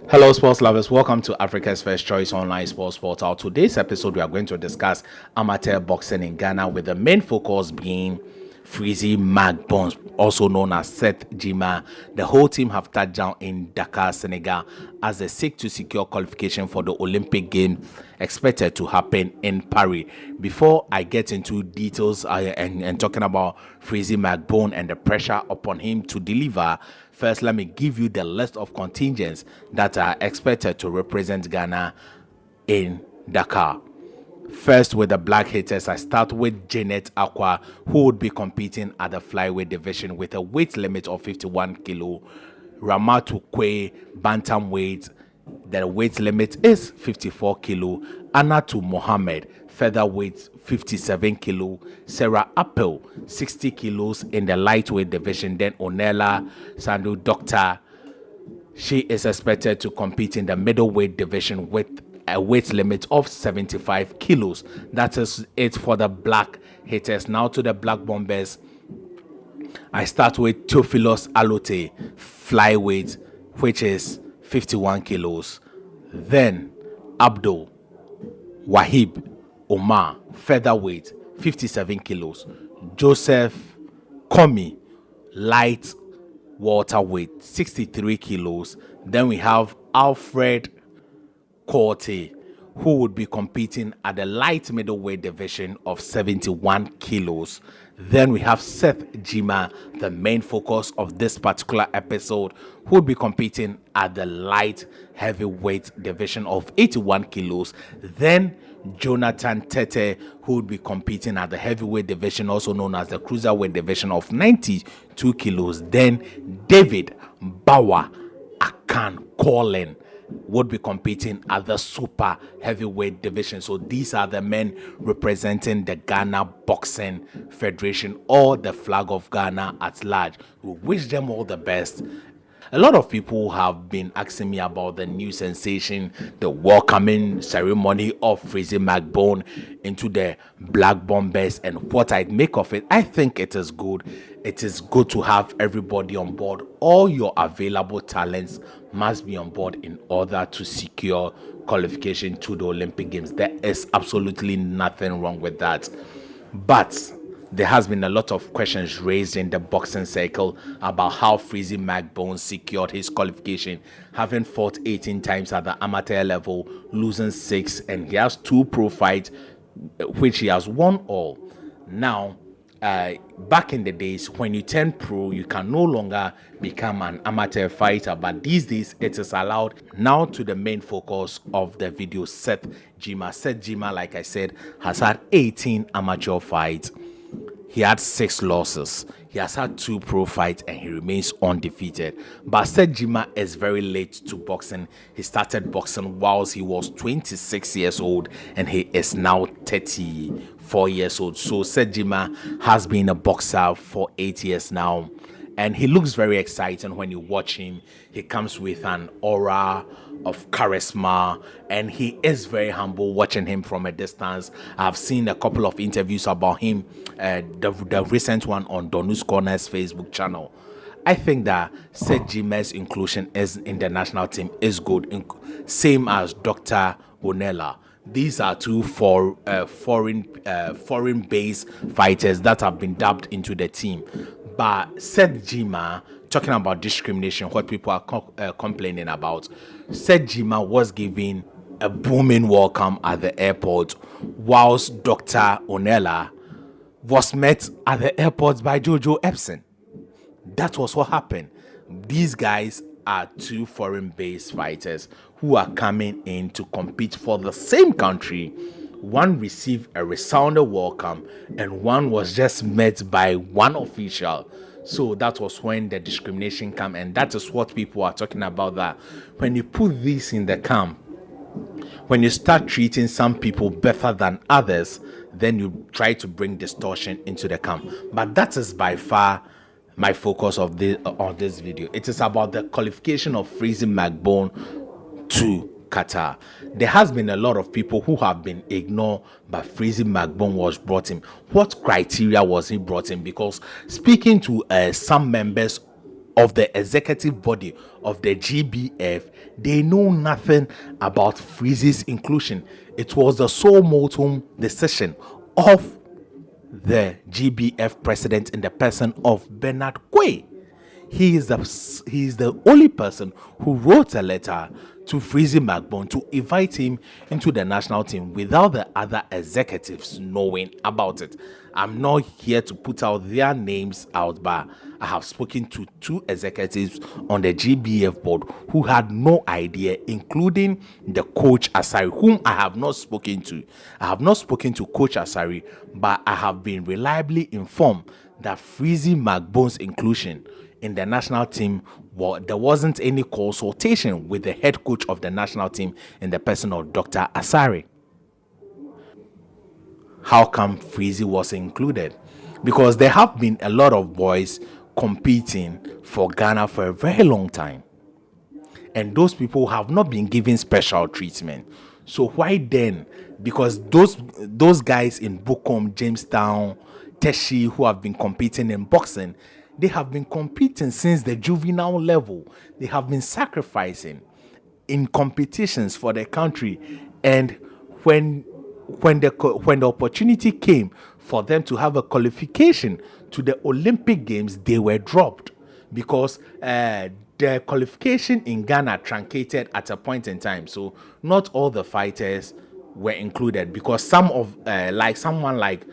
Hello, sports lovers. Welcome to Africa's first choice online sports portal. Today's episode, we are going to discuss amateur boxing in Ghana, with the main focus being Freezy Macbones, also known as Seth Jima. The whole team have touched down in Dakar, Senegal, as they seek to secure qualification for the Olympic Games expected to happen in Paris. Before I get into details and talking about Freezy Macbone and the pressure upon him to deliver, first let me give you the list of contingents that are expected to represent Ghana in Dakar. First, with the black hitters, I start with Janet Aqua, who would be competing at the flyweight division with a weight limit of 51 kilo. Ramatu Kwe, bantamweight, the weight limit is 54 kilo. Anatu Mohammed, featherweight, 57 kilo. Sarah Appel, 60 kilos in the lightweight division. Then Onela Sandu Doctor, she is expected to compete in the middleweight division with a weight limit of 75 kilos. That is it for the black hitters. Now to the black bombers. I start with Theophilus Alote, flyweight, which is 51 kilos. Then Abdul Wahib Omar, featherweight, 57 kilos. Joseph Komi, light welterweight, 63 kilos. Then we have Alfred Corte, who would be competing at the light middleweight division of 71 kilos. Then we have Seth Jima, the main focus of this particular episode, who would be competing at the light heavyweight division of 81 kilos. Then Jonathan Tete, who would be competing at the heavyweight division, also known as the cruiserweight division of 92 kilos. Then David Bawa Akan Colin would be competing at the super heavyweight division. So these are the men representing the Ghana Boxing Federation, or the flag of Ghana at large. We wish them all the best. A lot of people have been asking me about the new sensation, the welcoming ceremony of Freezy Macbone into the Black Bombers, and what I'd make of it. I think it is good. It is good to have everybody on board. All your available talents must be on board in order to secure qualification to the Olympic Games. There is absolutely nothing wrong with that. But there has been a lot of questions raised in the boxing circle about how Freezy Macbone secured his qualification, having fought 18 times at the amateur level, losing 6, and he has 2 pro fights, which he has won all. Now, back in the days, when you turn pro, you can no longer become an amateur fighter, but these days it is allowed. Now to the main focus of the video, Seth Jima. Seth Jima, like I said, has had 18 amateur fights. He had 6 losses. He has had 2 pro fights and he remains undefeated. But Seth Jima is very late to boxing. He started boxing whilst he was 26 years old and he is now 34 years old. So Seth Jima has been a boxer for 8 years now. And he looks very exciting when you watch him. He comes with an aura of charisma, and he is very humble watching him from a distance. I've seen a couple of interviews about him, the recent one on Donus Corner's Facebook channel. I think that Seth Jima's inclusion is in the national team is good, same as Dr. Onela. These are 2 foreign-based fighters that have been dubbed into the team. But Seth Jima, talking about discrimination, what people are complaining about, Seth Jima was given a booming welcome at the airport, whilst Dr. Onela was met at the airport by Jojo Epson. That was what happened. These guys are 2 foreign-based fighters who are coming in to compete for the same country. One received a resounding welcome and one was just met by one official. So that was when the discrimination came, and that is what people are talking about, that when you put this in the camp, when you start treating some people better than others, then you try to bring distortion into the camp. But that is by far my focus of this video. It is about the qualification of Freezy Macbone to Qatar. There has been a lot of people who have been ignored, but Freezy Macbone was brought in. What criteria was he brought in? Because speaking to some members of the executive body of the GBF, they know nothing about Freezy's inclusion. It was the sole motum decision of the GBF president in the person of Bernard Quay. He is the only person who wrote a letter to Freezy Macbone to invite him into the national team without the other executives knowing about it. I'm not here to put out their names out, but I have spoken to two executives on the GBF board who had no idea, including the coach Asari, whom I have not spoken to. I have not spoken to Coach Asari, but I have been reliably informed that Freezy Macbone's inclusion in the national team, well, there wasn't any consultation with the head coach of the national team in the person of Dr. Asari. How come Freezy was included? Because there have been a lot of boys competing for Ghana for a very long time, and those people have not been given special treatment. So why then? Because those guys in Bukom, Jamestown, Teshi, who have been competing in boxing, they have been competing since the juvenile level. They have been sacrificing in competitions for the country, and when when the opportunity came for them to have a qualification to the Olympic Games, they were dropped because the qualification in Ghana truncated at a point in time. So not all the fighters were included because some of like someone like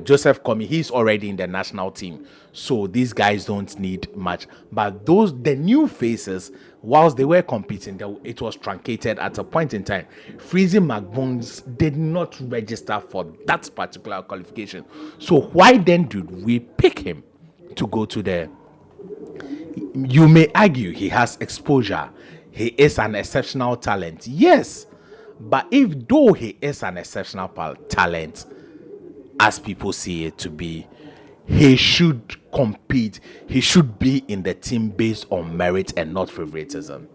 Joseph Komi, he's already in the national team, so these guys don't need much. But the new faces, whilst they were competing, it was truncated at a point in time. Freezy Macbones did not register for that particular qualification. So why then did we pick him to go to the? You may argue he has exposure. He is an exceptional talent. Yes, but if though he is an exceptional talent, as people see it to be, he should compete. He should be in the team based on merit and not favoritism.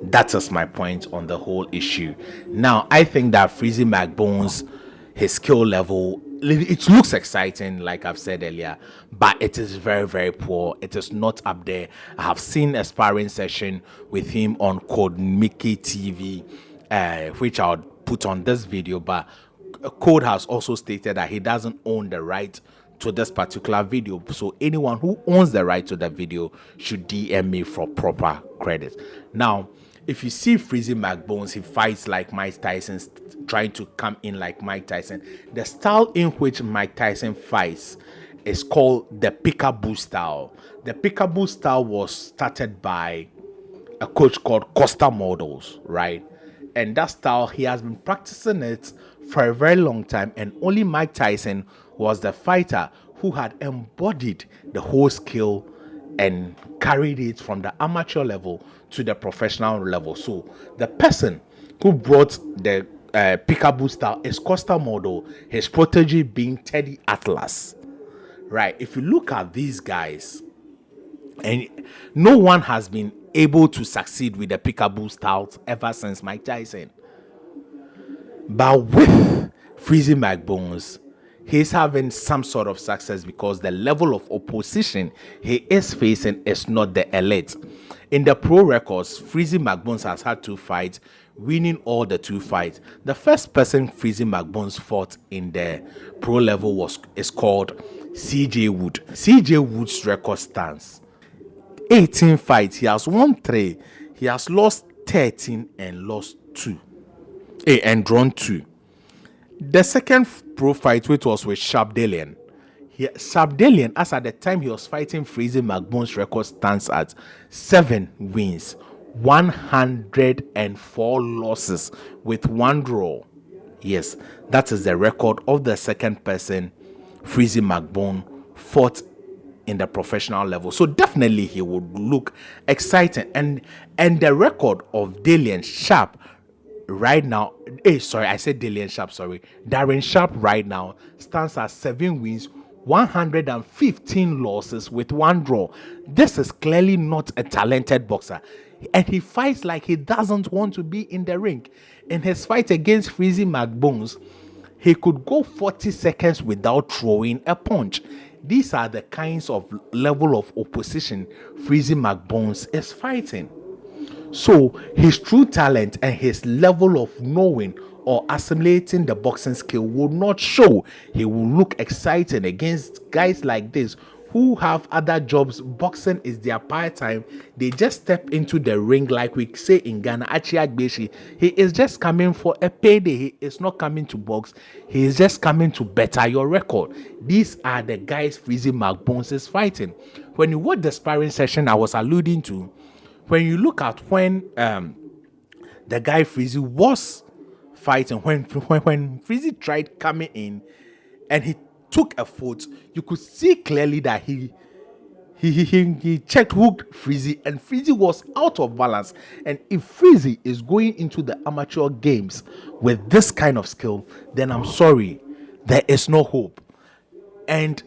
That is my point on the whole issue. Now, I think that Freezy Macbones, his skill level, it looks exciting, like I've said earlier, but it is very, very poor. It is not up there. I have seen a sparring session with him on Code Mickey TV, which I'll put on this video, but Code has also stated that he doesn't own the right to this particular video. So anyone who owns the right to the video should DM me for proper credit. Now, if you see Freezy Macbones, he fights like Mike Tyson, trying to come in like Mike Tyson. The style in which Mike Tyson fights is called the peekaboo style. The peekaboo style was started by a coach called Costa Models, right? And that style, he has been practicing it for a very long time, and only Mike Tyson was the fighter who had embodied the whole skill and carried it from the amateur level to the professional level. So the person who brought the peekaboo style is Costa Model, his protege being Teddy Atlas, right? If you look at these guys, and no one has been able to succeed with the peekaboo styles ever since Mike Tyson. But with Freezy Macbones, he's having some sort of success because the level of opposition he is facing is not the elite. In the pro records, Freezy Macbones has had 2 fights, winning all the 2 fights. The first person Freezy Macbones fought in the pro level is called CJ Wood. CJ Wood's record stands 18 fights. He has won 3. He has lost 13 and lost 2. And drawn 2. The second pro fight, which was with Shabdalian. Shabdalian, as at the time he was fighting Freezy Macbones, record stands at 7 wins, 104 losses with 1 draw. Yes, that is the record of the second person Freezy Macbone fought in the professional level. So definitely he would look exciting. And the record of Dalian Sharp right now, Darren Sharp right now stands at 7 wins, 115 losses with 1 draw. This is clearly not a talented boxer, and he fights like he doesn't want to be in the ring. In his fight against Freezy Macbones, he could go 40 seconds without throwing a punch. These are the kinds of level of opposition Freezy Macbones is fighting. So his true talent and his level of knowing or assimilating the boxing skill will not show. He will look exciting against guys like this who have other jobs. Boxing is their part-time. They just step into the ring, like we say in Ghana, Achi Agbeshi. He is just coming for a payday. He is not coming to box. He is just coming to better your record. These are the guys Freezy Macbones is fighting. When you watch the sparring session I was alluding to, when you look at when the guy Freezy was fighting, when Freezy tried coming in and he took a foot, you could see clearly that he checked hooked Freezy, and Freezy was out of balance. And if Freezy is going into the amateur games with this kind of skill, then I'm sorry, there is no hope. And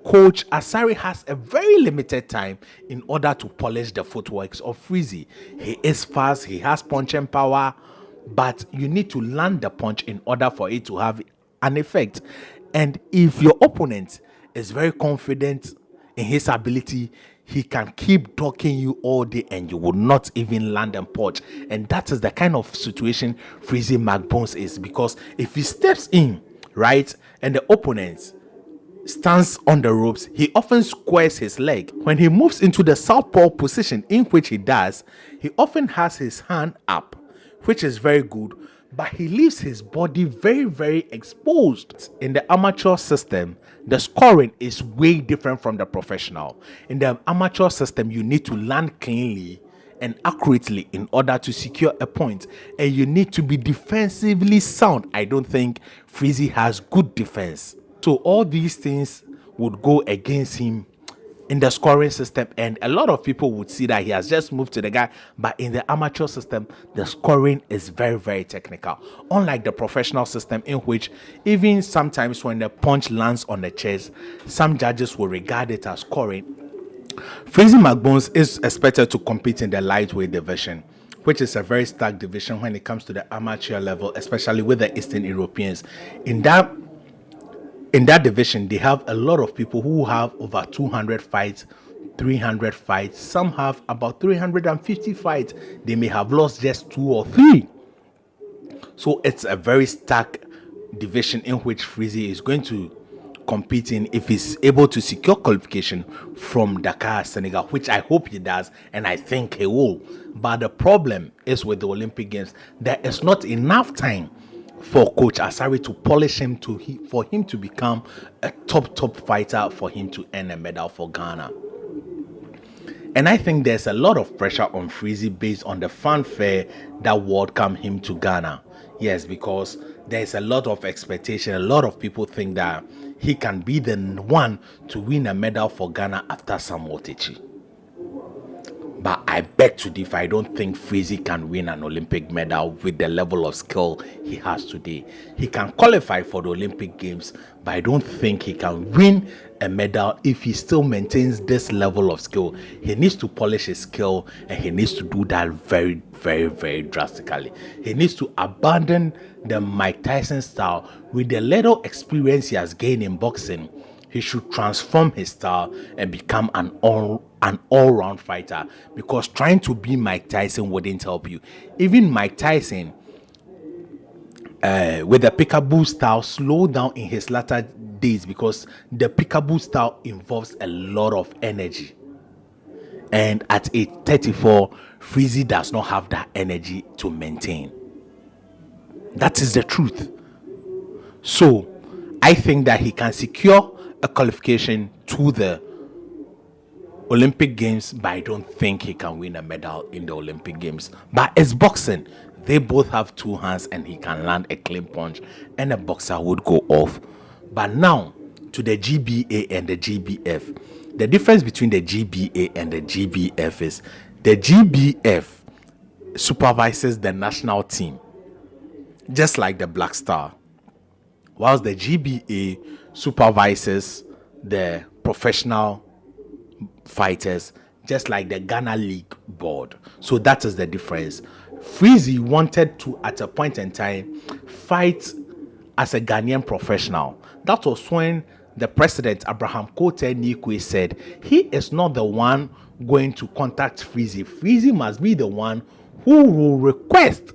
Coach Asari has a very limited time in order to polish the footworks of Freezy. He is fast, he has punching power, but you need to land the punch in order for it to have an effect. And if your opponent is very confident in his ability, he can keep talking you all day and you will not even land and punch. And that is the kind of situation Freezy Macbones is, because if he steps in, right, and the opponent stands on the ropes, he often squares his leg. When he moves into the southpaw position, in which he does, he often has his hand up, which is very good, but he leaves his body very, very exposed. In the amateur system, the scoring is way different from the professional. In the amateur system, you need to land cleanly and accurately in order to secure a point, and you need to be defensively sound. I don't think Freezy has good defense. So all these things would go against him in the scoring system, and a lot of people would see that he has just moved to the guy. But in the amateur system, the scoring is very, very technical, unlike the professional system, in which even sometimes when the punch lands on the chest, some judges will regard it as scoring. Freezy Macbones is expected to compete in the lightweight division, which is a very stark division when it comes to the amateur level, especially with the Eastern Europeans. In that division, they have a lot of people who have over 200 fights, 300 fights. Some have about 350 fights. They may have lost just 2 or 3. So it's a very stark division in which Freezy is going to compete in if he's able to secure qualification from Dakar, Senegal, which I hope he does, and I think he will. But the problem is with the Olympic Games, there is not enough time for Coach Asari to polish him for him to become a top fighter, for him to earn a medal for Ghana. And I think there's a lot of pressure on Freezy based on the fanfare that welcome him to Ghana. Yes, because there's a lot of expectation. A lot of people think that he can be the one to win a medal for Ghana after Samuel Techi. But I beg to differ. I don't think Freezy can win an Olympic medal with the level of skill he has today. He can qualify for the Olympic Games, but I don't think he can win a medal if he still maintains this level of skill. He needs to polish his skill, and he needs to do that very, very, very drastically. He needs to abandon the Mike Tyson style. With the little experience he has gained in boxing, he should transform his style and become an all-round fighter, because trying to be Mike Tyson wouldn't help you. Even Mike Tyson, with the peekaboo style, slowed down in his latter days because the peekaboo style involves a lot of energy. And at age 34, Freezy does not have that energy to maintain. That is the truth. So I think that he can secure a qualification to the Olympic Games, but I don't think he can win a medal in the Olympic Games. But it's boxing. They both have 2 hands, and he can land a clean punch, and a boxer would go off. But now to the GBA and the GBF. The difference between the GBA and the GBF is the GBF supervises the national team, just like the Black Star, whilst the GBA supervises the professional fighters, just like the Ghana League board. So that is the difference. Freezy wanted to, at a point in time, fight as a Ghanaian professional. That was when the president, Abraham Kote Nikwe, said he is not the one going to contact Freezy. Freezy must be the one who will request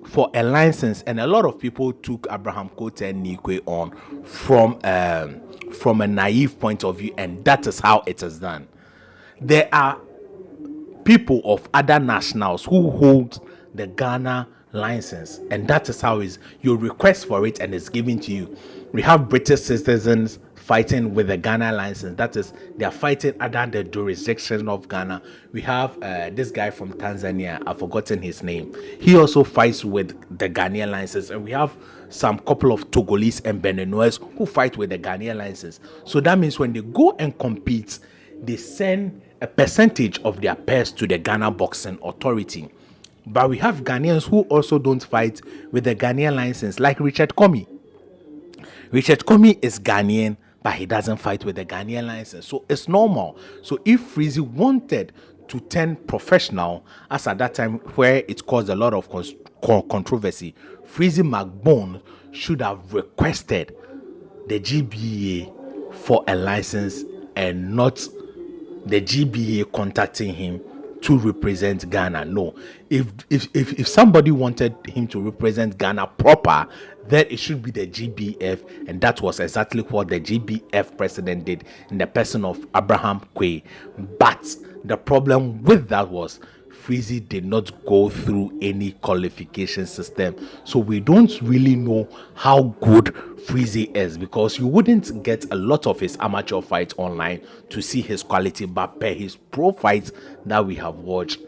for a license. And a lot of people took Abraham Kote Nikwe on from a naive point of view, and that is how it is done. There are people of other nationals who hold the Ghana license, and that is how is you request for it and it's given to you. We have British citizens fighting with the Ghana license, that is they are fighting under the jurisdiction of Ghana. We have this guy from Tanzania, I've forgotten his name, he also fights with the Ghanaian license, and we have some couple of Togolese and Beninese who fight with the Ghanaian license. So that means when they go and compete, they send a percentage of their purse to the Ghana Boxing Authority. But we have Ghanaians who also don't fight with the Ghanaian license, like Richard Comey. Richard Comey is Ghanaian, but he doesn't fight with the Ghanaian license. So it's normal. So if Freezy wanted to turn professional, as at that time where it caused a lot of controversy, Freezy Macbones should have requested the GBA for a license and not the GBA contacting him to represent Ghana. No, if somebody wanted him to represent Ghana proper, then it should be the GBF, and that was exactly what the GBF president did in the person of Abraham Kwe. But the problem with that was Freezy did not go through any qualification system, so we don't really know how good Freezy is, because you wouldn't get a lot of his amateur fights online to see his quality, but per his pro fights that we have watched,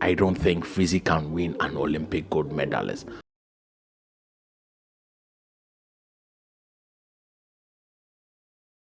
I don't think Freezy can win an Olympic gold medalist.